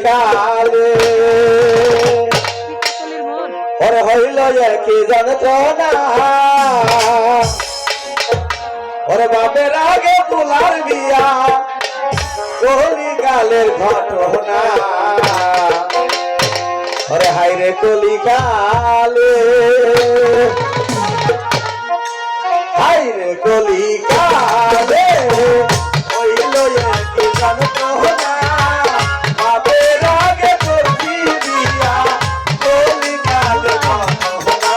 কালে ওরে হইল কি যন্ত্রণা ওরে বাপের আগে তুলার বিয়া কলিকালের ঘটনা ওরে হাইরে কলিকালে হাইরে কলিকালে হইল কি যন্ত্রণা বাপের আগে করছি বিয়া কলিকালের ঘটনা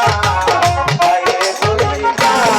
হাইরে কলিকালে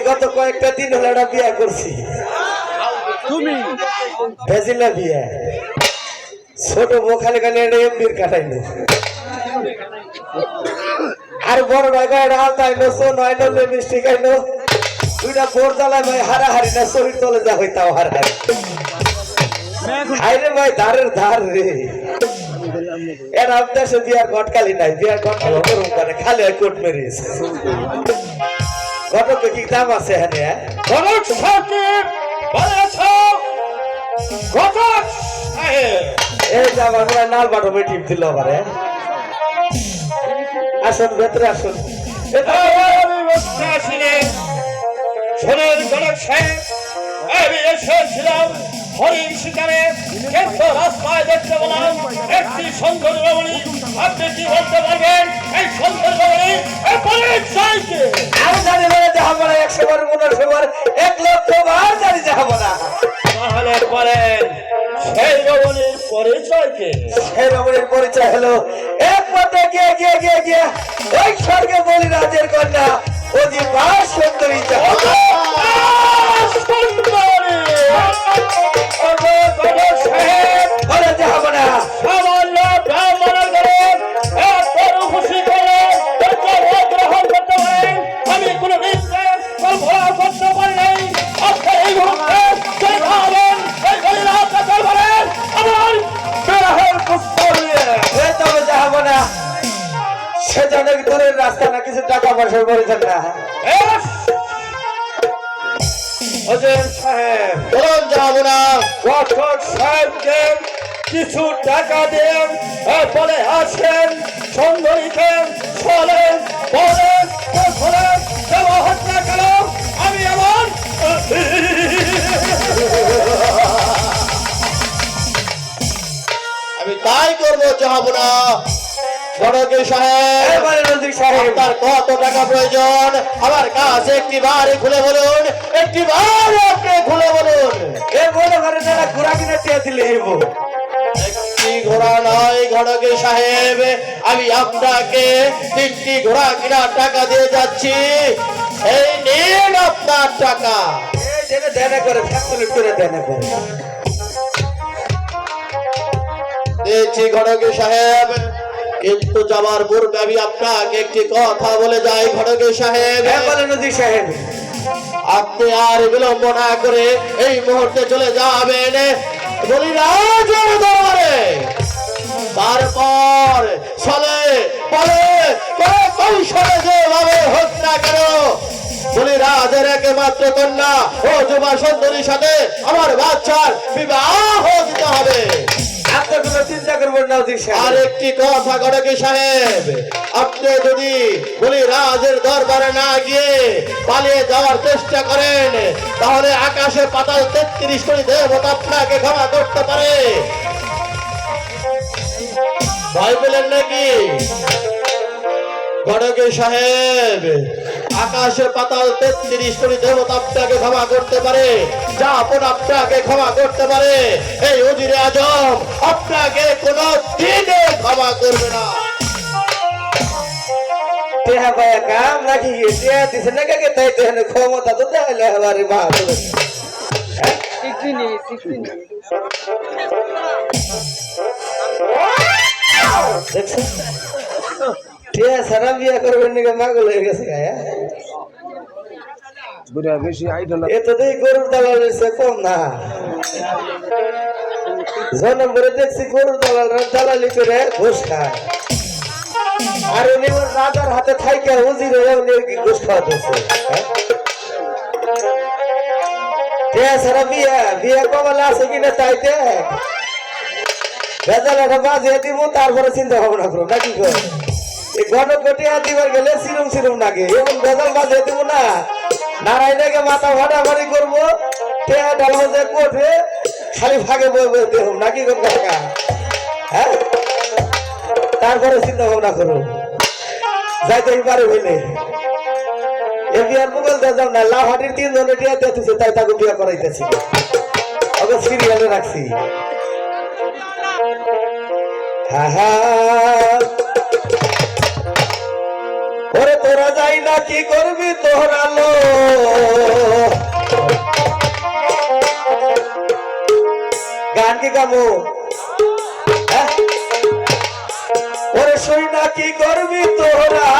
গত কয়েকটা দিন হলো একটা বিয়ে করছি তুমি বেজিলা বিয়ে ছোট বউ খালি খালি এমবির কাটাইলো আর বড় ভাইগা এটা আলতাইলো সোন আইলো লিপস্টিক আইলো দুইটা বোর জ্বালায় ভাই হারাহারি না শরীর তলে যা হইতাও হারাহারি আইরে ভাই ধারের ধার রে এরা দেশে বিয়ার ঘটকালি নাই বিয়ার ঘটকালি করুন করে খালি হয় কোর্ট ম্যারেজ ঘটক কি দাম আছে হ্যাঁ ঘটক সাহেব ভালো আছো ঘটক সাহেব এই যে আমার মনে নাল বাটো টিপ দিল আমারে আসুন ভেতরে আসুন শোনেন ঘটক সাহেব আমি এসেছিলাম হরিণ শিকারে কিন্তু রাস্তায় দেখতে পেলাম একটি সুন্দর রমণী আপনি কি বলতে পারবেন এই সুন্দর রমণী আমি জানি বলে যাবো না 100 বার 19 বার 1 লক্ষ বার জানি যাবো না তাহলে বলেন সেই রমণীর পরিচয় কি সেই রমণীর পরিচয় হলো এক পথে গিয়ে ওই স্বর্গে বলি রাজের কন্যা অজিবা সুন্দরী সে জানে দূরের রাস্তা না কিছু টাকা পয়সা করেছেন না কিছু টাকা দেন বলে আসেন সুন্দরীকে চলেন বলেন দেওয়া হচ্ছে না কেন আমি এমন আমি তাই করবো চাহবো না আপনার কত টাকা প্রয়োজন আমার কাছে একটি বাড়ি খুলে বলুন একটি বাড়ি আপনি খুলে বলুন ঘোড়া কিনে চেয়েছিলে একটি ঘোড়া নয় ঘটক সাহেব আমি আপনাকে 3টি ঘোড়া কেনার টাকা দিয়ে যাচ্ছি এই নিন আপনার টাকা দেনা করে ফ্যাক্টরি করে দেনা করে দিয়েছি ঘটক সাহেব কিন্তু যাবার পূর্বে আমি আপনাকে একটি কথা বলে যাই ঘটক সাহেব সাহেব আপনি আর বিলম্ব না করে এই মুহূর্তে চলে যাবেন বলি রাজের দরবারে তারপর চলে বলে কৌশলে যেভাবে হোক না কেন বলি রাজের একমাত্র কন্যা ও যুবা সুন্দরীর সাথে আমার বাচ্চার বিবাহ দিতে হবে। নাউজি সাহেব। আর একটি কথা গড়কে সাহেব, আপনি যদি বলি রাজের দরবারে না গিয়ে পালিয়ে যাওয়ার চেষ্টা করেন তাহলে আকাশে পাতাল 33 কোটি দেবতা আপনাকে ক্ষমা করতে পারে। ভয় পেলেন নাকি গড়কে সাহেব? আকাশে পাতাল 33 কোটি দেবতা আপনাকে ক্ষমা করতে পারে, যা আপন আপনাকে ক্ষমা করতে পারে, এই উজিরে আজম আপনাকে কোনো দিনে ক্ষমা করবে না। টেহা পায়া কাম নাকি টেহা দিছে না কে তাই তেন ক্ষমতা তো দেখাইলে আমারে মা তোরে। টেহা সারা বিয়া করবেন নাকি মাগল হয়ে গেছে গায়া। বুড়া বেশি আইডল এ তো দেই গরুর দালালের সে কম না। জন্ম করে দেখছি গরুর দালালি করে ঘুষ খায়, আর উনি ওর রাজার হাতে থাইকা উজির হয়ে উনি ঘুষ খাওয়াতেছে। সারা বিয়া বিয়া কমালে আছে কিনা তাই দেখ, ভেজাল একটা বাজিয়ে দিব তারপরে চিন্তা ভাবনা করো নাকি গো। এই ঘটকটিয়া দিবার গেলে সিরুম সিরুম নাকি এমন ভেজাল বাজিয়ে দিব না, নারায়ণকে মাথা ফাটাফাটি করবো, টেহা ডালবো যে কোঠে খালি ভাগে বয়ে বয়ে দেব নাকি গো কাকা। হ্যাঁ, তারপরে চিন্তা ভাবনা করো যাইতে পারে হইলে। এ বিয়ার মুগল দেখাম না, লাহাটির 3 জনের টিয়া দেখতেছে তাই তাকে বিয়া করাইতেছি, ওকে সিরিয়ালে রাখছি। হ্যাঁ হ্যাঁ, ওরে তোরা যাই না কি করবি তোরা লো, গান কি গামো? ওরে সই না কি করবি তোরা,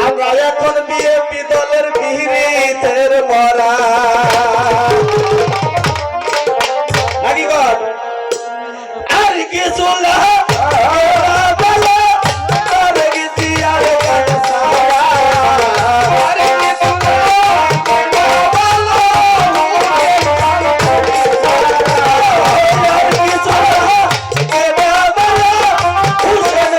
আমরা এখন বিএপি দলের বিহিতের মরা নাকি গড আর কিছু না। হুসেন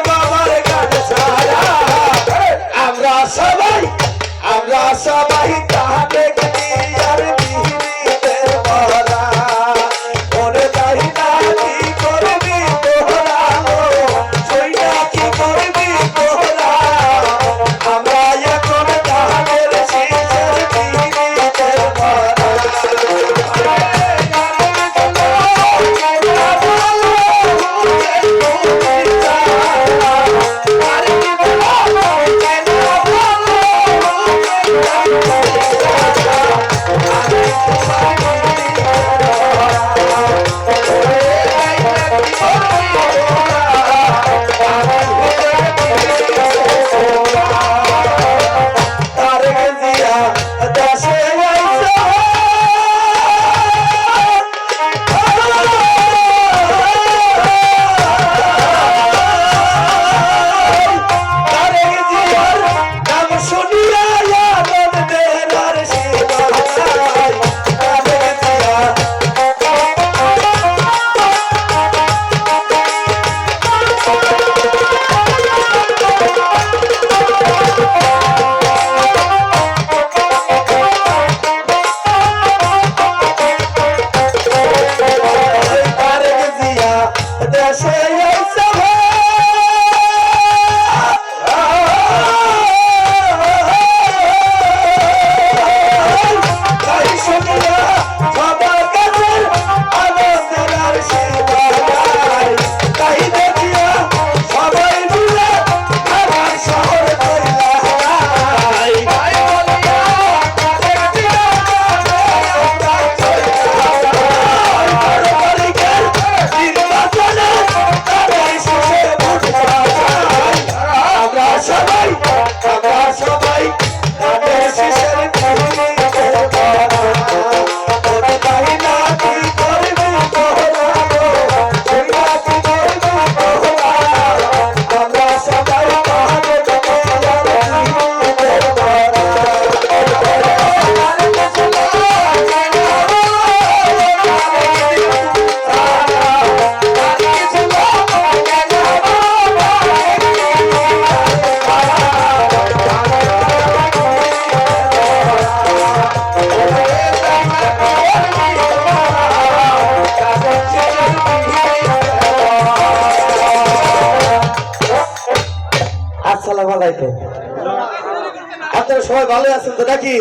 সবাই ভালো আছেন তো নাকি?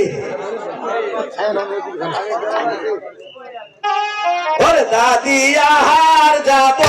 ওরে দাদি আহার যাব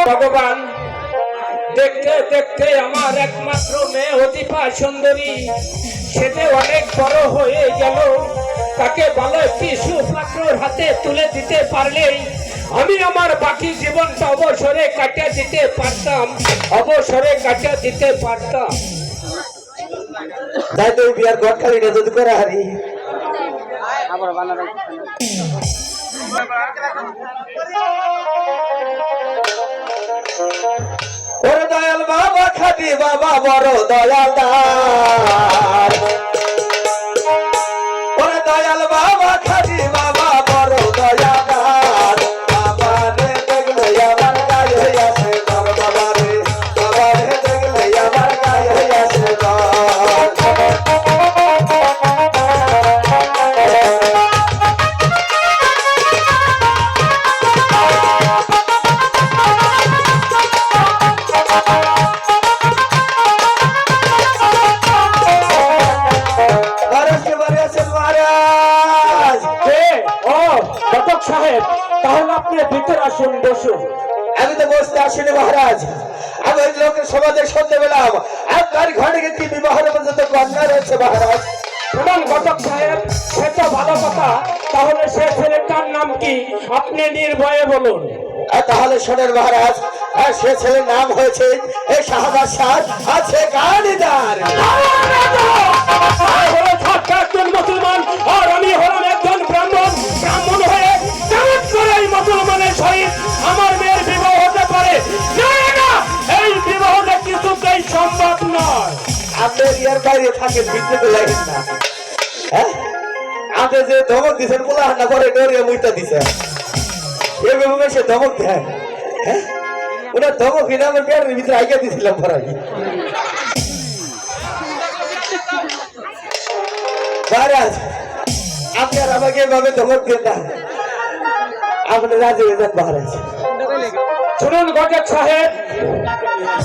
ভগবান, দেখতে দেখতে আমার একমাত্র মেয়ে অতিপা সুন্দরী সেটা অনেক বড় হয়ে গেল। তাকে ভালো একটি সুপাত্রর হাতে তুলে দিতে পারলেই আমি আমার বাকি জীবনটা অবসরে কাটিয়ে দিতে পারতাম, অবসরে কাটিয়ে দিতে পারতাম। তাই তো বিয়ার ঘট খালি না যদি করে হারি ওরে দয়াল বাবা খাবি বাবা বড় দয়ালদার ওরে দয়াল বাবা খাবি বাবা বড় দয়ালদার বাবা রে দেখলে আমার গায়ে হইয়াছে দর বাবা রে দেখলে আমার গায়ে হইয়াছে দর সাহেব, তাহলে আপনি ভিতরে আসুন, বসুন। আমি তো বসতে আসিনি মহারাজ, আমি ওই লোকের সমাজে শুনতে পেলাম আপনার ঘরে কি বিবাহের পর্যন্ত কন্যা রয়েছে মহারাজ। শুনুন ঘটক সাহেব, সে তো ভালো কথা, তাহলে সে ছেলেটার নাম কি আপনি নির্ভয়ে বলুন। তাহলে শোনেন মহারাজ, সে ছেলের নাম হয়েছে এই শাহবাজ শাহ, আছে গানিদার। একজন মুসলমান আর আমি হলাম একজন ব্রাহ্মণ। ব্রাহ্মণ হয়ে কেমন করে এই মুসলমানের সহিত আমার মেয়ের বিবাহ হতে পারে? না, এই বিবাহটা কিছুতেই সম্ভব নয়। আপনি ইয়ার বাইরে থাকেন, বিদ্যুৎ লাগেন না। হ্যাঁ, আপনি যে ধমক দিচ্ছেন বলে না করে ডরিয়ে মুইটা দিচ্ছেন, এভাবে সে ধমক দেন। হ্যাঁ, ওনার ধমক কিনে আমার পেটের ভিতরে আইকা দিয়েছিলাম পড়াই। মহারাজ, আপনি আর আমাকে এভাবে ধমক দেন না, আপনি রাজি হয়ে যান মহারাজ। শুনুন ঘটক সাহেব,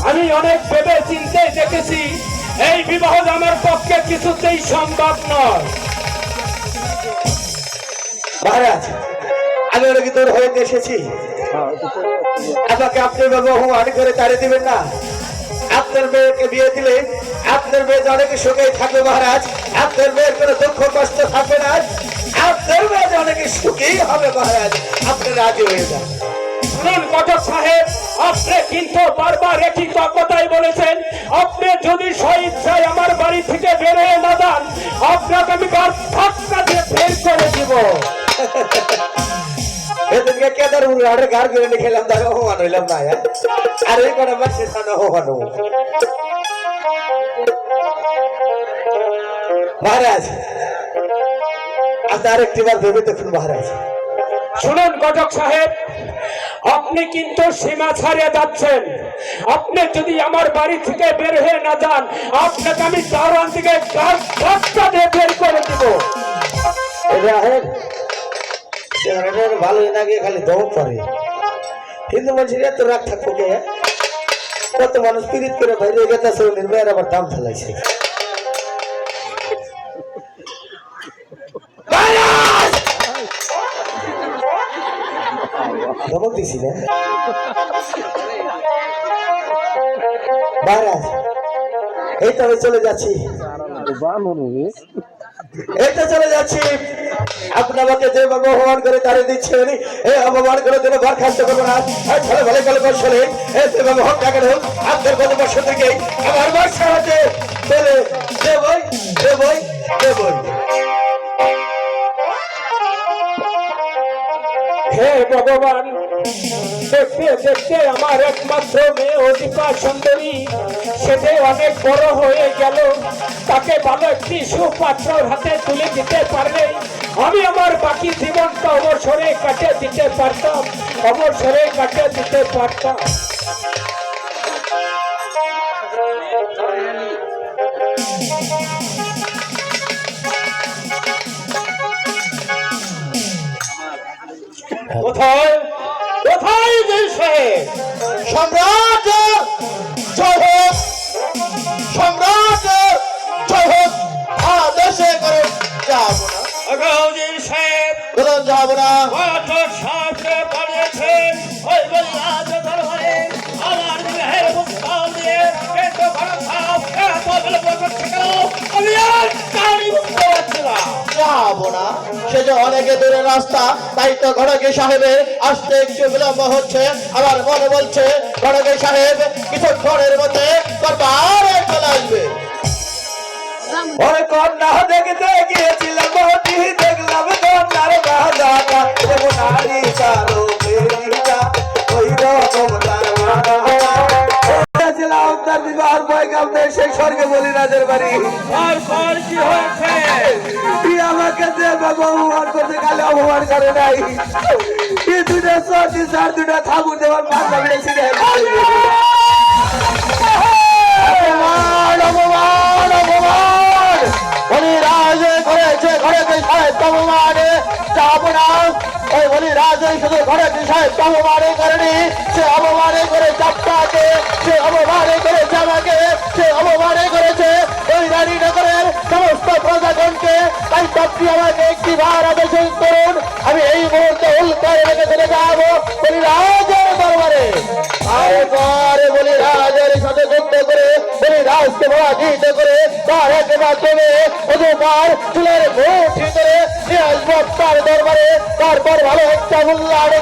আমি অনেক ভেবে চিন্তে দেখেছি এই বিবাহ আমার পক্ষে কিছুতেই সম্ভব নয়। মহারাজ, আমি ওনাকে তোর হয়ে এসেছি, আমাকে আপনি বাবা হুমানি করে তাড়িয়ে দিবেন না। আপনার মেয়েকে বিয়ে দিলে আপনার মেয়ে অনেক সুখেই থাকবে মহারাজ, আপনার মেয়ের কোনো দুঃখ কষ্ট থাকবে না, আপনার মেয়ে অনেক সুখেই হবে মহারাজ, আপনি রাজি হয়ে যান। শুনুন ঘটক সাহেব, আপনি কিন্তু বারবার একই কথাই বলেছেন, আপনি যদি স্বইচ্ছায় আমার বাড়ি থেকে বের হয়ে না যান, আপনাকে আমি ধাক্কা দিয়ে বের করে দিব। এদিকে কেদার উড়ে গাড় করে খেলাম, তাকে হোমান হইলাম না, আর এই কটা মাসে সানো হোমানো। মহারাজ, আপনি আরেকটি বার ভেবে দেখুন মহারাজ। শুনুন ঘটক সাহেব, আপনি কিন্তু সীমা ছাড়িয়ে যাচ্ছেন। আপনি যদি আমার বাড়ি থেকে বের হয়ে না যান, আপনাকে আমি দারোয়ান থেকে ধাক্কা দিয়ে বের করে দিব। ভালোই লাগে, খালি ধমক করে, কিন্তু মানুষের এত রাগ থাকবো কে? কত মানুষ পীড়িত করে বাইরে গেছে, মেয়ের আবার দাম ফেলাইছে। ধমক দিছি না মহারাজ এই তো আমি চলে যাচ্ছি এই তো চলে যাচ্ছি আপনি আমাকে যেভাবে অপমান করে তারে দিচ্ছেন এই অপমান করে দিলে বরখাস্ত করবো না ছেলে ভালো গেলে বসলে যেভাবে হোক টাকা হোক আপনার কত বছর থেকে আমার বাসা হাতে চলে দেবই দেবই দেবই হে ভগবান দেখতে দেখতে আমার একমাত্র মেয়ে অধিকা সুন্দরী সেটা অনেক বড় হয়ে গেল তাকে ভালো একটি সুপাত্রর হাতে তুলে দিতে পারলে আমি আমার বাকি জীবনটা অবসরে কাটে দিতে পারতাম অবসরে কাটে দিতে পারতাম কোথায় কোথায় দেশে সম্রাট জয় হোক সম্রাট জয় হোক আদেশে করে যাব না আগাউদ্দিন সাহেব বলুন যাব না পাঠক সাহেবকে পাঠিয়েছেন ওই বলি রাজ দরবারে আমার বিবাহের প্রস্তাব দিয়ে এত বড় সাপ এত বিলম্ব করছে কেন আমি আর কারই বুঝতে পারছি না যাব না সে যে অনেকে দূরের রাস্তা তাই তো ঘটকে সাহেবের আসতে একটু বিলম্ব হচ্ছে আমার মনে বলছে ঘটকে সাহেব কিছুক্ষণের মধ্যে দরবারে চলে আসবে ওরে কন্যা দেখতে গিয়েছিলাম মোটি দেখলাম কন্যার বাজাটা যেমন নারী চারো বেরিয়া ওই রকম তার মানাছিলাম তার বিবাহ বৈকাম সেই স্বর্গে বলি রাজের বাড়ি তারপর কি হয়েছে তুই আমাকে যে বাবা অপমান করতে গেলে অপমান করে নাই এই দুটা সর্দি চার দুটা থাবু দেওয়ার পাল্লা বেড়েছি অপমান অপমান অপমান বলি রাজ করেছে ঘরেতে সাহেব অপমানে যাব না ওই বলি রাজ শুধু ঘরেতে সাহেব অপমানে করেনি সে অপমানে করে চাপটাকে সে অপমানে করেছে আমাকে সে অপমানে করেছে ওই রানীনগরের সমস্ত প্রজাগণকে তাই আপনি আমাকে একটি বার আদেশ করুন আমি এই মুহূর্তে উল্কায় রেখে চলে যাবো বলি রাজের দরবারে তারপরে বলি রাজের সাথে যুদ্ধ করে বলি রাজকে পরাজিত করে তার এক মাধ্যমে অধুপার চুলের মুঠি করে নিয়ে আসবো তার দরবারে তারপর ভালো একটা মূল্য আড়ে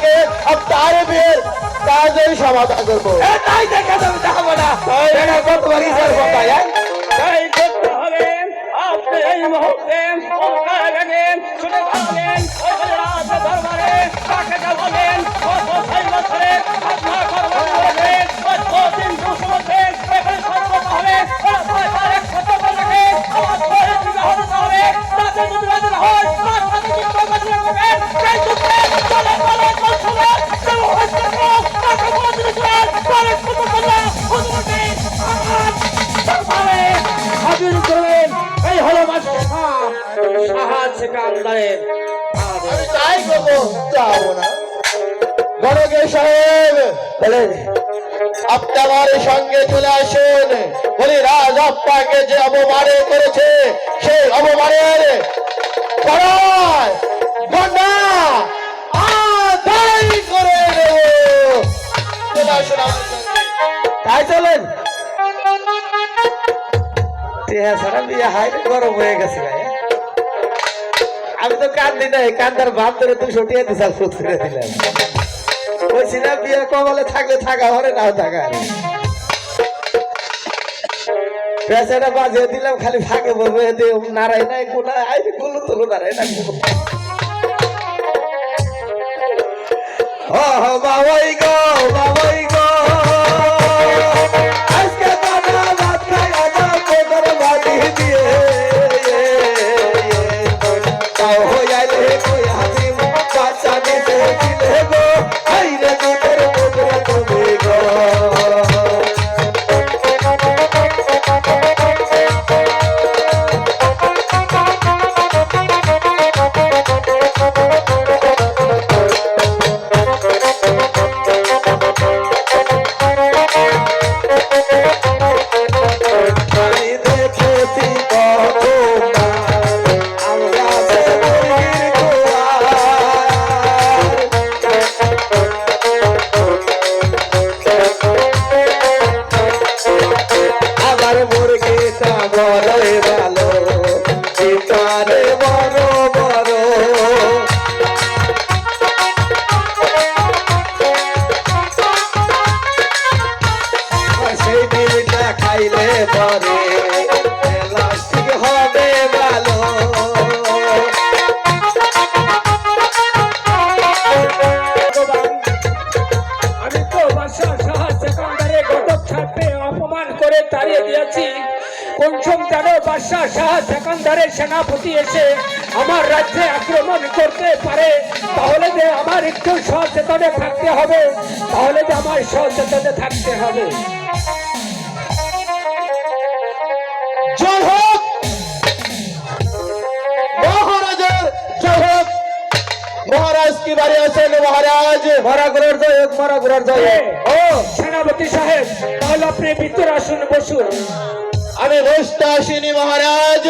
আপনার বিয়ের কাজের সমাধান করবো তাই দেখে তুমি যাবো না কতবারই তাই করতে হবে আপনি এই মুহূর্তে উল্কায় রেখে ছুটে যাবেন ওই বলি রাজ দরবারে তাকে যাবেন কত সাই বছরে আপনার করবেন ওই কদিন দুসমতে এখানে সর্বত হবে তার এক শত বলে আমার পরে বিবাহ হতে হবে তাতে যদি রাজি না হয় তার সাথে যুদ্ধ করতে হবে সেই যুদ্ধে চলে চলে চলছে চলো হচ্ছে তাকে বলে দিয়েছিলেন তার এক শত বলে হুজুরকে আমার দরবারে হাজির করবেন এই হলো মাঝে সাহায্য কান্দারের আমি তাই করবো যাবো না গণকে সাহেব বলেন আপনি আমার সঙ্গে চলে আসুন বলি রাজ আপনাকে যে অপমানে করেছে সেই অপমানের করায় গন্ডা আদায় করে দেব চলে আসুন আমার সঙ্গে তাই চলেন সারা বিয়ে হাইরে গরম হয়ে গেছে ভাই আমি তো কান্দি নাই কান্দার ভাত ধরে তুই সটিয়ে দিছাল ফুট করে দিলাম বলছি না বিয়ে কবলে থাকলে থাকা হরে নাও থাকা পেঁচাটা বাজিয়ে দিলাম খালি ফাঁকে বলবো নারাই নাই কোনা আইরে গুলো তোলো নারাই না ও বাবাই গো বাবাই গো আজকে কানা ভাত খাই আমার কোদর বাড়ি দিয়ে তাও হইয়ালে কই হাতি বাচ্চা দিতে দিলে গো আইরে দুধের কোদর তুমি গো মোর গীতা বড়ই ভালো গীতারে বড় বড় সেই দিনটা খাইলে পরে এলাস্টিক হবে ভালো আমি তো বাদশাহ শাহ সেকেন্দারে ঘটক ছাড়তে অপমান করে তাড়িয়ে দিয়েছি। পঞ্চম যেন বাদশাহ শাহ সেকেন্দারের সেনাপতি এসে আমার রাজ্যে আক্রমণ করতে পারে, তাহলে যে আমার একটু সচেতনে থাকতে হবে, তাহলে যে আমার সচেতনে থাকতে হবে। জয় হোক মহারাজের জয় হোক। মহারাজ কি বাড়ি আছেন মহারাজ? মারা ঘোরার জয় হোক মারা ঘোরার জয় হোক। ও সেনাপতি সাহেব, তাহলে আপনি ভিতরে আসুন, বসুন। আমি বসতে আসিনি মহারাজ,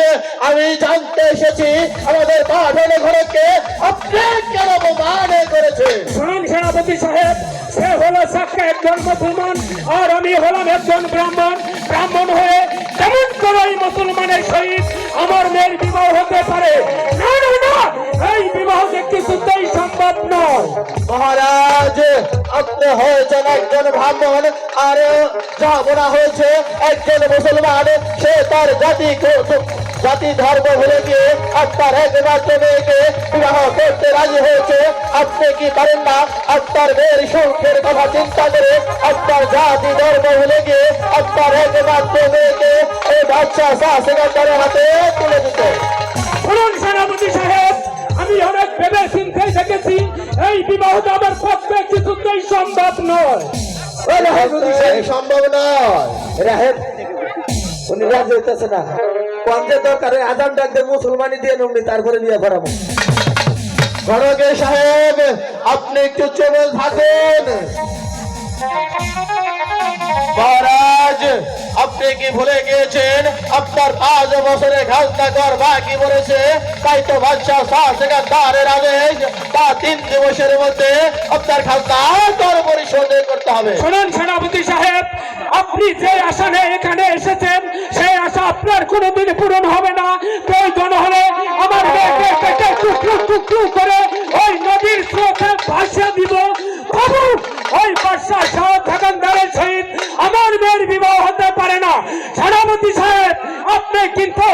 আমি জানতে এসেছি আমাদের পাঠান ঘরকে আপনি কেন অপমান করেছেন। শুনুন সেনাপতি সাহেব, সে হলো সাক্ষা একজন মুসলমান আর আমি হলাম একজন ব্রাহ্মণ। ব্রাহ্মণ হয়ে কেমন করে এই মুসলমানের সহিত আমার মেয়ের বিবাহ হতে পারে? না না না, এই বিবাহ যে কিছুতেই সম্ভব নয়। মহারাজ আপনি হয়েছেন একজন ব্রাহ্মণ আর যাবনা হয়েছে একজন মুসলমান। সে তার জাতি ধর্ম ভুলে গিয়ে আপনার একমাত্র মেয়েকে বিবাহ করতে রাজি হয়েছে। আপনি কি পারেন না আপনার মেয়ের সুখের কথা চিন্তা করে আপনার জাতি ধর্ম ভুলে গিয়ে আপনার একমাত্র মেয়েকে এই বাদশাহ শাহ সেকেন্দারের হাতে তুলে দিতে? শুনুন সেনাপতি সাহেব, আমি অনেক ভেবে চিন্তে দেখেছি এই বিবাহটা আমার পক্ষে কিছুতেই সম্ভব নয়। সম্ভব নয়। রাহেব উনি রাজি হইতেছে না, পঞ্চে দরকারে আজান ডাক দিয়ে মুসলমানি দিয়ে নমনি তারপরে বিয়ে করাবো। ঘরকে সাহেব আপনি একটু চলে থাকুন। মহারাজ আপনি কি ভুলে গিয়েছেন আপনার 5 বছরের খাজনা কর বাকি পড়েছে? তাই তো বাদশাহ শাহ সেকেন্দারের আদেশ তা 3 দিবসের মধ্যে আপনার খাজনা কর পরিশোধ করতে হবে। শুনুন সেনাপতি সাহেব, আপনি যে আশা নিয়ে এখানে এসেছেন সেই আশা আপনার কোনোদিন পূরণ হবে না। প্রয়োজন হলে আমার মেয়েকে কেটে টুকরো টুকরো করে ওই নদীর স্রোতে ভাসিয়ে দিব, তবু ওই বাদশাহ শাহ সেকেন্দারের সহিত আমার মেয়ের বিবাহ হতে পারে না। সেনাপতি সাহেব, আপনি কিন্তু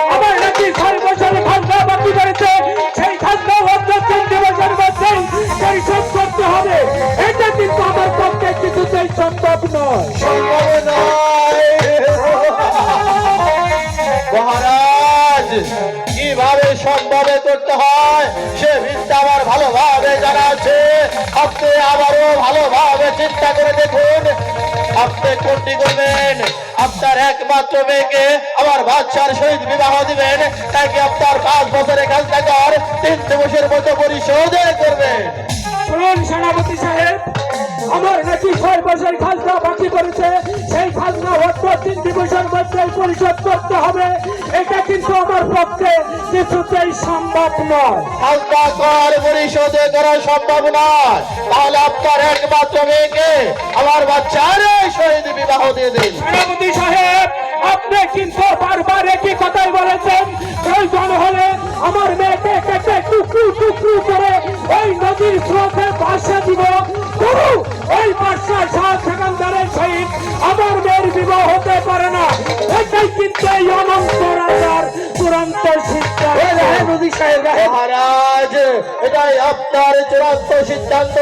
আমার নাকি 6 বছর খাজনা বাকি পড়েছে, সেই খাজনা অন্য 3 দিবসের মধ্যেই পরিশোধ করতে হবে। এটা কিন্তু আমার পক্ষে কিছুতেই সম্ভব নয়। সম্ভব নয়। মহারাজ কিভাবে সম্ভব করতে হয় সে বিদ্যা আমার ভালোভাবে জানা আছে। আপনি আবারও ভালোভাবে চিন্তা করে দেখুন আপনি কোনটি করবেন। আপনার একমাত্র মেয়েকে আমার বাচ্চার সহিত বিবাহ দিবেন, তাকে আপনার 5 বছরের খাজনা কর 3 দিবসের মধ্যে পরিশোধ করবেন। শুনুন সেনাপতি সাহেব, আমার নাকি 6 বছর খাজনা বাকি পড়েছে, সেই খাজনা অন্য 3 দিবসের মধ্যে পরিশোধ করতে হবে। এটা কিন্তু আমার পক্ষে কিছুতেই সম্ভব নয়। খাজনা কর পরিশোধ করা সম্ভব নয়, তাহলে আপনার একমাত্র মেয়েকে আমার বাচ্চার সহিত বিবাহ দিয়ে দিন। সেনাপতি সাহেব, আপনি কিন্তু বারবার একই কথাই বলেছেন। প্রয়োজন হলে আমার মেয়েকে কেটে টুকরো টুকরো করে ওই নদীর স্রোতে ভাসিয়ে দিব, তবু ওই বাদশাহ শাহ সেকেন্দারের সহিত আমার মেয়ের বিবাহ হতে পারে না। এটাই কিন্তু এই অনন্ত রাজার চূড়ান্ত সিদ্ধান্ত। মহারাজ এটাই আপনার চূড়ান্ত সিদ্ধান্ত,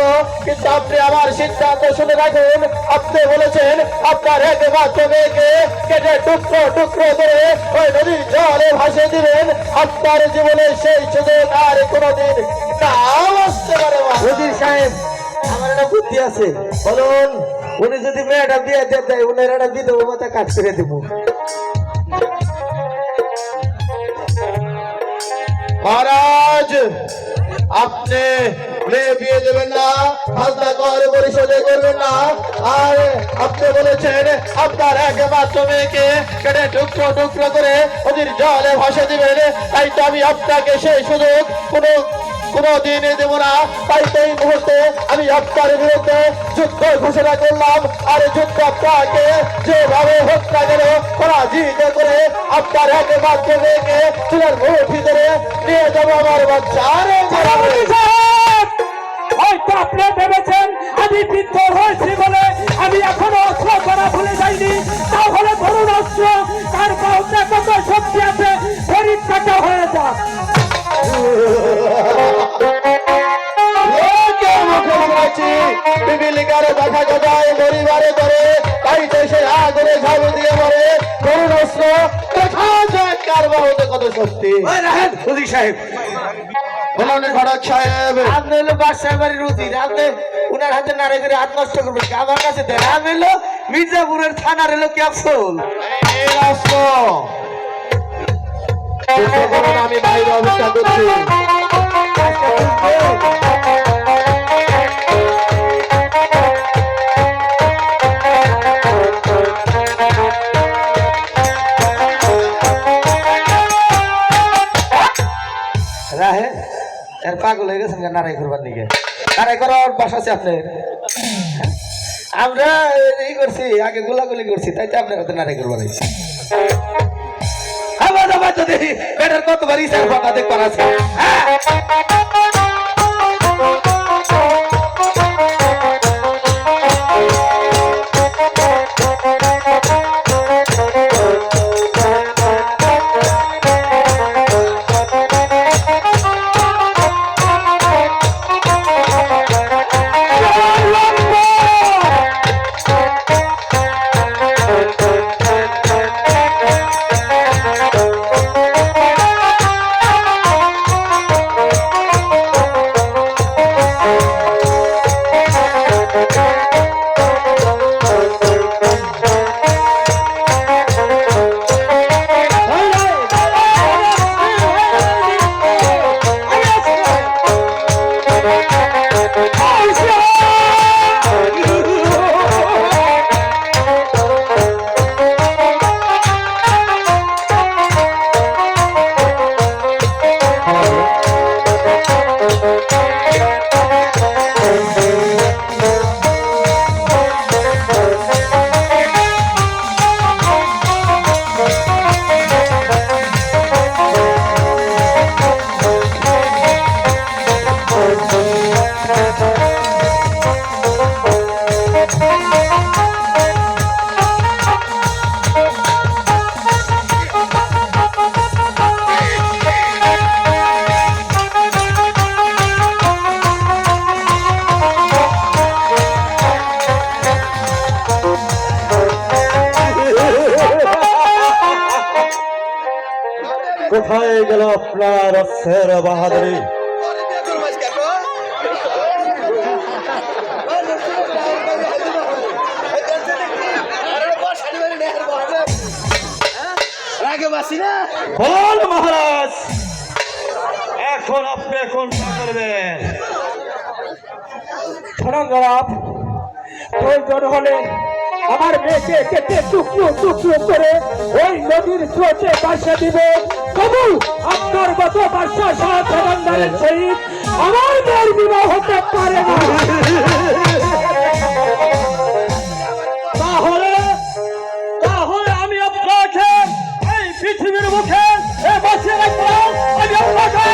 কিন্তু আপনি আমার সিদ্ধান্ত শুনে রাখুন। আপনি বলেছেন আপনার একমাত্র মেয়েকে কেটে টুকরো টুকরো করে ওই নদীর জলে ভাসিয়ে দিবেন। আপনার জীবনে সেই সুযোগ আর কোনোদিন নাও আসতে পারে না। ওজির সাহেব, আমার একটা বুদ্ধি আছে, বলুন। উনি যদি মেয়েটা বিয়ে দিয়ে দেয়, উনি একটা বিধবা মাথা কাট করে দিব। মহারাজ আপনি মেয়ে বিয়ে দেবেন না, খাজনা কর পরিশোধ করবেন না, আর আপনি বলেছেন আপনার একমাত্র মেয়েকে কেটে টুকরো টুকরো করে ওদের জলে ভাসে দিবেন। তাই তো আমি আপনাকে সেই সুযোগ কোনো কোনোদিন দেব না। তাই তো এই মুহূর্তে আমি আপনার বিরুদ্ধে যুদ্ধ ঘোষণা করলাম। আর যুদ্ধ আপনাকে যেভাবে হোক না কেন পরাজিত করে আপনার একমাত্র মেয়েকে চুলের মুঠি ধরে নিয়ে যাবো আমার বাচ্চা। আরে হয়তো আপনি ভেবেছেন আমি বৃদ্ধ হয়েছি বলে আমি এখনো অস্ত্র করা ভুলে যাইনি। তাহলে ধরুন অস্ত্র, তার পাউতে কত শক্তি আছে শরীর কাটা হয়ে যাক। পিপিলিকারে দেখা গজায় পরিবারে করে, তাই তো সে আগুনে ঝাড়ু দিয়ে মরে। করুন অস্ত্র, দেখা যায় কার বাহুতে কত শক্তি। হুজুর সাহেব, বলুন খড়ক সাহেব। আপনি হলো বাদশাহ বাড়ির উজির, আপনি উনার হাতে নাড়ে করে হাত নষ্ট করবেন কি? আমার কাছে দেন। আমি হলো মির্জাপুরের থানার হলো ক্যাপসুল। এই অস্ত্র আমি বাইরে অবস্থা করছি। রাহে এর পাগল হয়ে গেছেন নারাই করবার দিকে। নারাই করার বাসা আছে আপনার? আমরা এই করছি, আগে গোলাগুলি করছি, তাই তো আপনার হাতে নারাই করবার হয়েছে। আমার তো দেখি বেটার কতবার ইসার কথা দেখবার আছে। কোথায় গেল আপনার অস্ত্রের বাহাদুরি? বল মহারাজ, এখন আপনি কোনটা করবেন? ধনঞ্জয়, প্রয়োজন হলে আমার মেয়েকে কেটে টুকরো টুকরো করে ওই নদীর স্রোতে ভাসিয়ে দিব। তবু আপনার মতো বাদশা শাহ ধনঞ্জয়ের সহিত আমার মেয়ের বিবাহ হতে পারে না। তাহলে তাহলে আমি আপনাকে এই পৃথিবীর মুখে বসিয়ে রাখলাম। আমি আপনাকে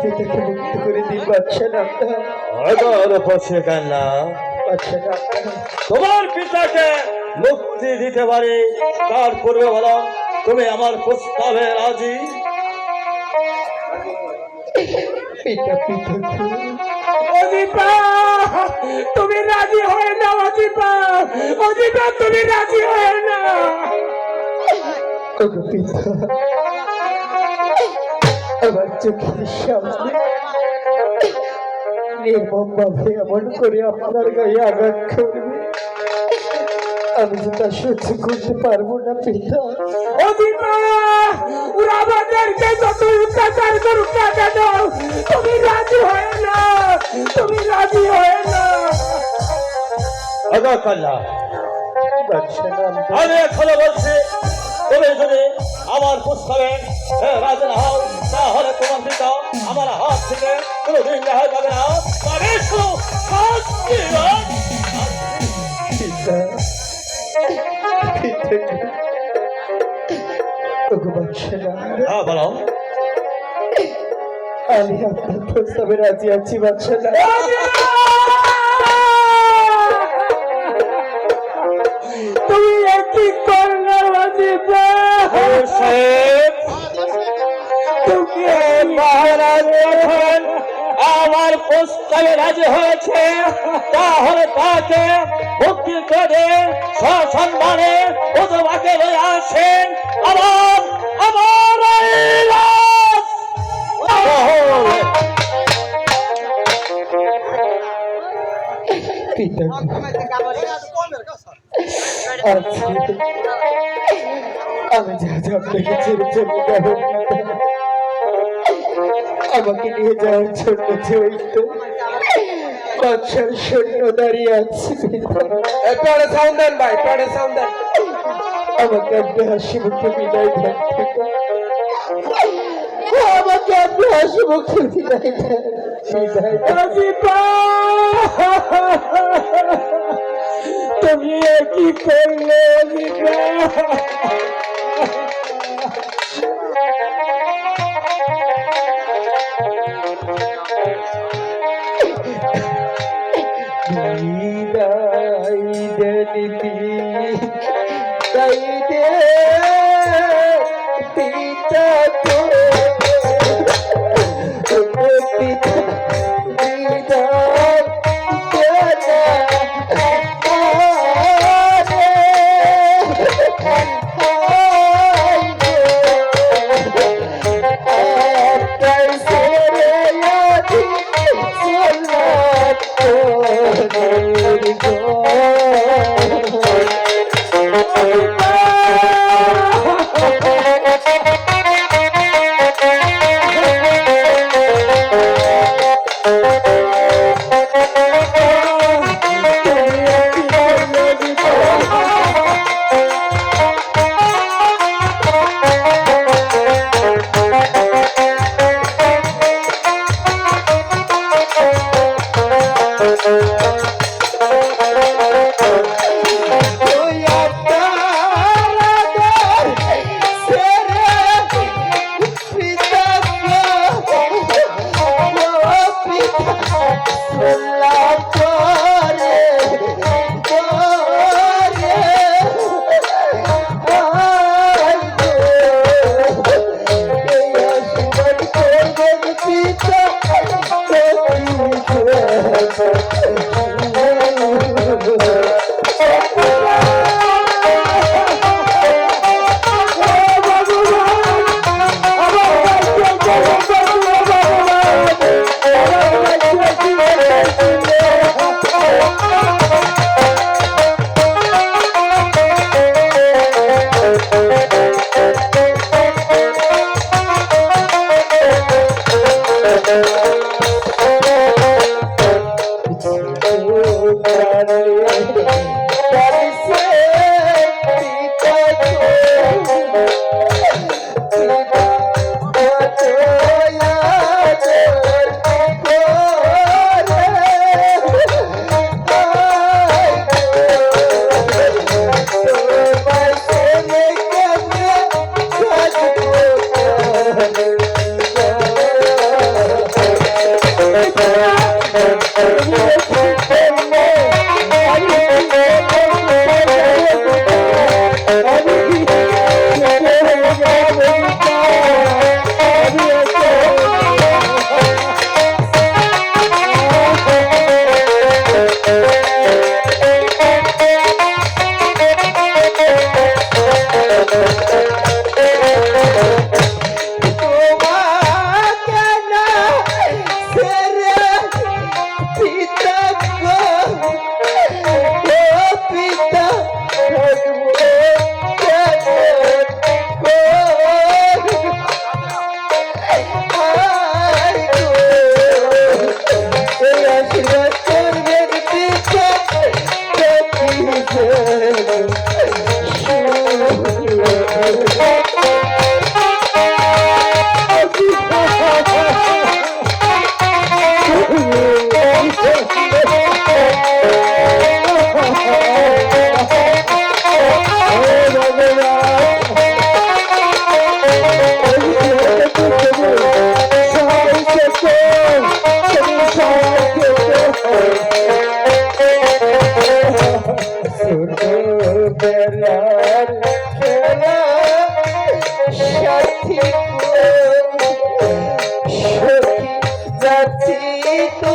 থেকে মুক্ত করে দিন বাচ্চা নামটা আদর পছে কান্না বাচ্চা নামটা তোমার পিতাকে মুক্তি দিতে পারে তার পূর্বে বলো তুমি আমার প্রস্তাবে রাজি? পিতা পিতা অজিপা তুমি রাজি হয়ে না অজিপা অজিপা তুমি রাজি হয়ে না ওগো পিতা আমার চোখের সামনে নির্মম ভাবে এমন করে আপনার গায়ে আঘাত করবে আমি তো তা সহ্য করতে পারবো না পিতা অজিপা ওরা আমাদেরকে যত অত্যাচার করুক না কেন তুমি রাজি হয়ে না তুমি রাজি হয়ে না আদর কান্না বাচ্চা নামটা আমি এখনো বলছি তুমি যদি আমার প্রস্তাবে রাজি না হও তাহলে তোমার পিতা আমার হাত থেকে কোনোদিন রেহাই পাবে না তবে শুধু শাস্তি নয়, পিতা পিতা ওগো বাচ্চা নামটা হ্যাঁ বলো আমি আপনার প্রস্তাবে রাজি আছি বাচ্চা না তুমি কি করলে অজিপা সাহেব তুমি মহারাজ এখন আমার প্রস্তাবে রাজি হয়েছে তাহলে তাকে মুক্তি করে সসম্মানে ও তোমাকে লয়ে আসেন আমার আমার এই রাজমহলে। পিতা আমি যা যা আপনাকে ছেড়ে চলে যাব আমাকে নিয়ে যাওয়ার জন্য যে ওই তো বাচ্চার সৈন্য দাঁড়িয়ে আছে পরে সাউন্ড দেন ভাই পরে সাউন্ড দেন আমাকে আপনি হাসি মুখে বিদায় দেন পিতা। আমাকে আপনি হাসি মুখে বিদায় দেন বিদায় দেন। অজিপা তুমি কি করলে অজিপা বিদায় দেন বিদায় দে পিতা তো পিতা বিদায় তুমি সঙ্গে ছোটবেলার খেলা সাথী গো, সখী যাচ্ছি তো